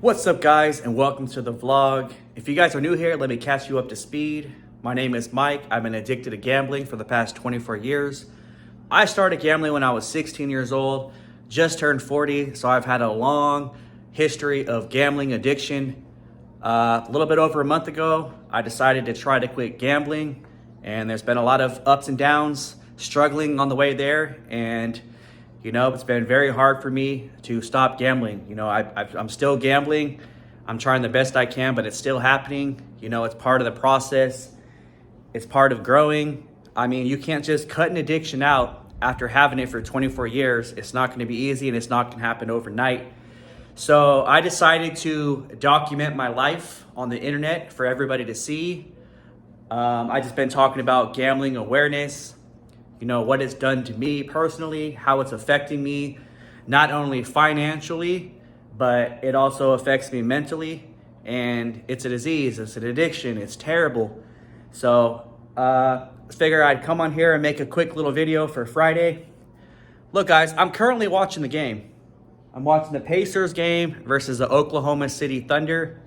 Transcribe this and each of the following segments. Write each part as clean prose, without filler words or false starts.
What's up, guys, and welcome to the vlog. If you guys are new here, let me catch you up to speed. My name is Mike. I've been addicted to gambling for the past 24 years. I started gambling when I was 16 years old, just turned 40, so I've had a long history of gambling addiction. A little bit over a month ago, I decided to try to quit gambling, and there's been a lot of ups and downs, struggling on the way there, and it's been very hard for me to stop gambling. I'm still gambling. I'm trying the best I can, but it's still happening. It's part of the process. It's part of growing. I mean, you can't just cut an addiction out after having it for 24 years. It's not going to be easy, and it's not going to happen overnight. So I decided to document my life on the internet for everybody to see. I just been talking about gambling awareness, what it's done to me personally, how it's affecting me, not only financially, but it also affects me mentally. And it's a disease, it's an addiction, it's terrible. So I figured I'd come on here and make a quick little video for Friday. Look, guys, I'm currently watching the game. I'm watching the Pacers game versus the Oklahoma City Thunder.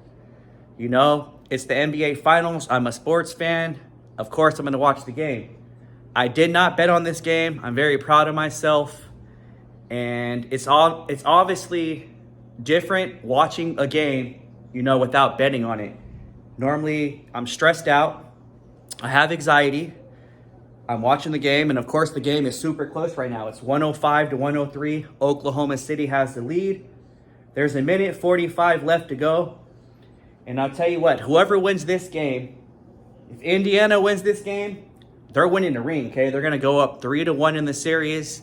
It's the NBA Finals. I'm a sports fan. Of course, I'm going to watch the game. I did not bet on this game. I'm very proud of myself. And it's obviously different watching a game, without betting on it. Normally, I'm stressed out. I have anxiety. I'm watching the game, and of course, the game is super close right now. It's 105 to 103. Oklahoma City has the lead. There's 1:45 left to go. And I'll tell you what, whoever wins this game, if Indiana wins this game, they're winning the ring, okay? They're going to go up 3-1 in the series.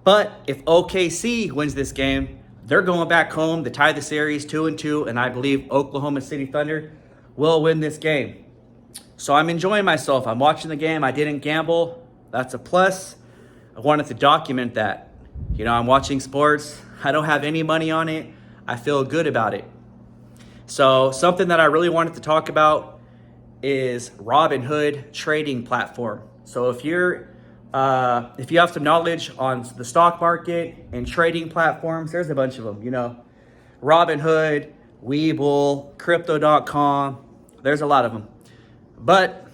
But if OKC wins this game, they're going back home to tie the series 2-2, and I believe Oklahoma City Thunder will win this game. So I'm enjoying myself. I'm watching the game. I didn't gamble. That's a plus. I wanted to document that. I'm watching sports. I don't have any money on it. I feel good about it. So something that I really wanted to talk about is Robinhood trading platform. So if you have some knowledge on the stock market and trading platforms, there's a bunch of them. Robinhood, Webull, Crypto.com. There's a lot of them. But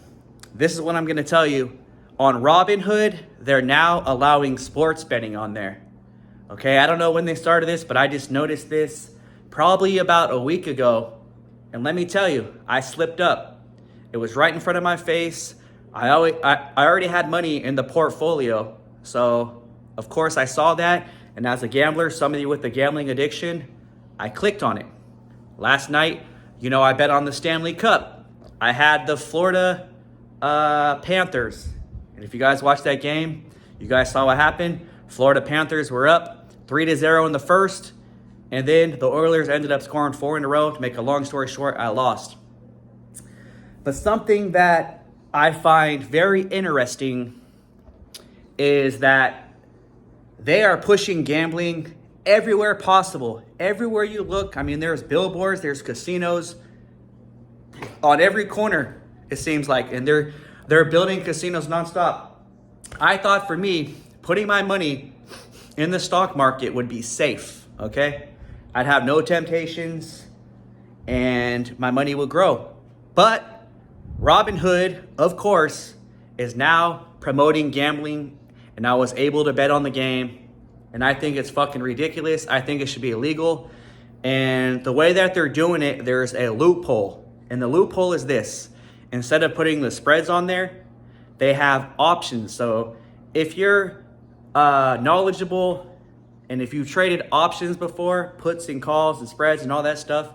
this is what I'm going to tell you. On Robinhood, they're now allowing sports betting on there. Okay, I don't know when they started this, but I just noticed this probably about a week ago. And let me tell you, I slipped up. It was right in front of my face. I already had money in the portfolio. So, of course, I saw that. And as a gambler, somebody with a gambling addiction, I clicked on it. Last night, I bet on the Stanley Cup. I had the Florida Panthers. And if you guys watched that game, you guys saw what happened. Florida Panthers were up 3-0 in the first. And then the Oilers ended up scoring 4 in a row. To make a long story short, I lost. But something that I find very interesting is that they are pushing gambling everywhere possible. Everywhere you look, I mean, there's billboards, there's casinos on every corner, it seems like. And they're building casinos nonstop. I thought for me, putting my money in the stock market would be safe, okay? I'd have no temptations and my money would grow. But Robinhood, of course, is now promoting gambling, and I was able to bet on the game, and I think it's fucking ridiculous. I think it should be illegal. And the way that they're doing it, there's a loophole. And the loophole is this. Instead of putting the spreads on there, they have options. So if you're knowledgeable and if you've traded options before, puts and calls and spreads and all that stuff,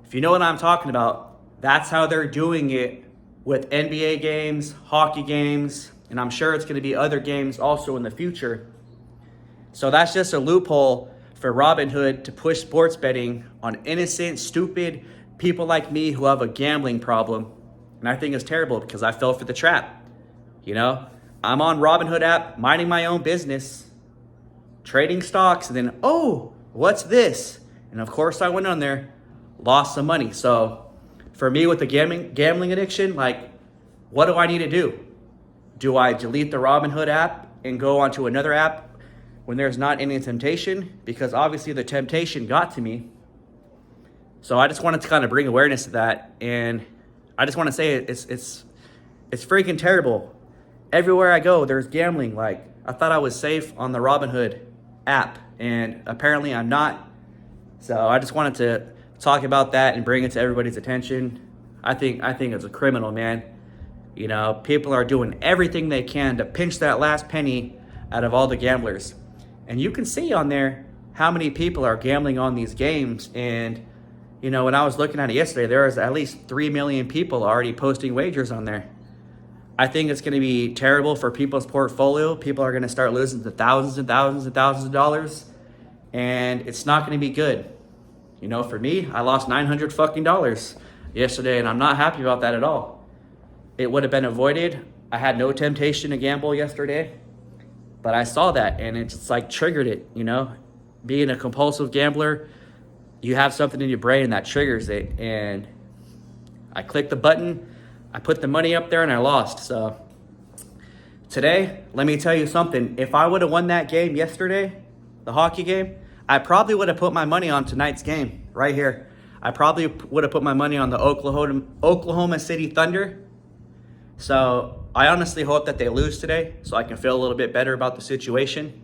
if you know what I'm talking about, that's how they're doing it with NBA games, hockey games, and I'm sure it's going to be other games also in the future. So that's just a loophole for Robinhood to push sports betting on innocent, stupid people like me who have a gambling problem. And I think it's terrible because I fell for the trap. I'm on Robinhood app, minding my own business, trading stocks, and then, oh, what's this? And of course I went on there, lost some money. So for me with the gambling addiction, what do I need to do? Do I delete the Robinhood app and go onto another app when there's not any temptation? Because obviously the temptation got to me. So I just wanted to kind of bring awareness to that, and I just want to say it's freaking terrible. Everywhere I go, there's gambling. Like, I thought I was safe on the Robinhood app, and apparently I'm not. So I just wanted to talk about that and bring it to everybody's attention. I think it's a criminal, man. You know, people are doing everything they can to pinch that last penny out of all the gamblers. And you can see on there how many people are gambling on these games. And, you know, when I was looking at it yesterday, there was at least 3 million people already posting wagers on there. I think it's going to be terrible for people's portfolio. People are going to start losing to thousands and thousands and thousands of dollars. And it's not going to be good. You know, for me, I lost $900 fucking dollars yesterday, and I'm not happy about that at all. It would have been avoided. I had no temptation to gamble yesterday, but I saw that, and it just like triggered it, you know? Being a compulsive gambler, you have something in your brain that triggers it, and I clicked the button, I put the money up there, and I lost. So today, let me tell you something. If I would have won that game yesterday, the hockey game, I probably would have put my money on tonight's game right here. I probably would have put my money on the Oklahoma City Thunder. So I honestly hope that they lose today so I can feel a little bit better about the situation.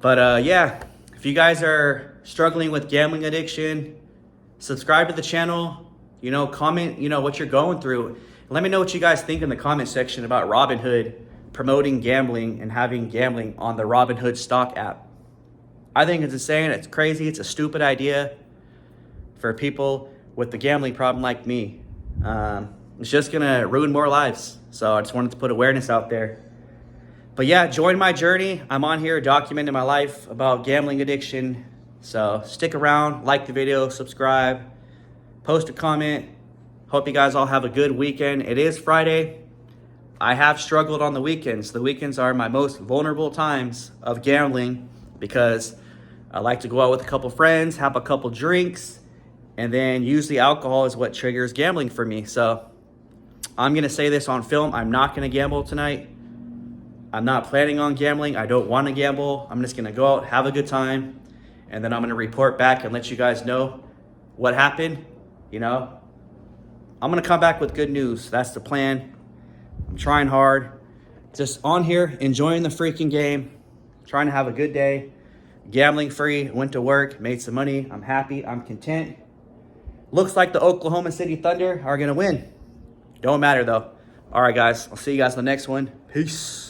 But yeah, if you guys are struggling with gambling addiction, subscribe to the channel, you know, comment, you know, what you're going through. Let me know what you guys think in the comment section about Robinhood promoting gambling and having gambling on the Robinhood stock app. I think it's insane, it's crazy, it's a stupid idea for people with the gambling problem like me. It's just gonna ruin more lives. So I just wanted to put awareness out there. But yeah, join my journey. I'm on here documenting my life about gambling addiction. So stick around, like the video, subscribe, post a comment. Hope you guys all have a good weekend. It is Friday. I have struggled on the weekends. The weekends are my most vulnerable times of gambling because I like to go out with a couple friends, have a couple drinks, and then usually alcohol is what triggers gambling for me. So I'm going to say this on film. I'm not going to gamble tonight. I'm not planning on gambling. I don't want to gamble. I'm just going to go out, have a good time, and then I'm going to report back and let you guys know what happened. You know, I'm going to come back with good news. That's the plan. I'm trying hard. Just on here, enjoying the freaking game, trying to have a good day. Gambling free, went to work, made some money. I'm happy, I'm content. Looks like the Oklahoma City Thunder are going to win. Don't matter though. All right, guys, I'll see you guys in the next one. Peace.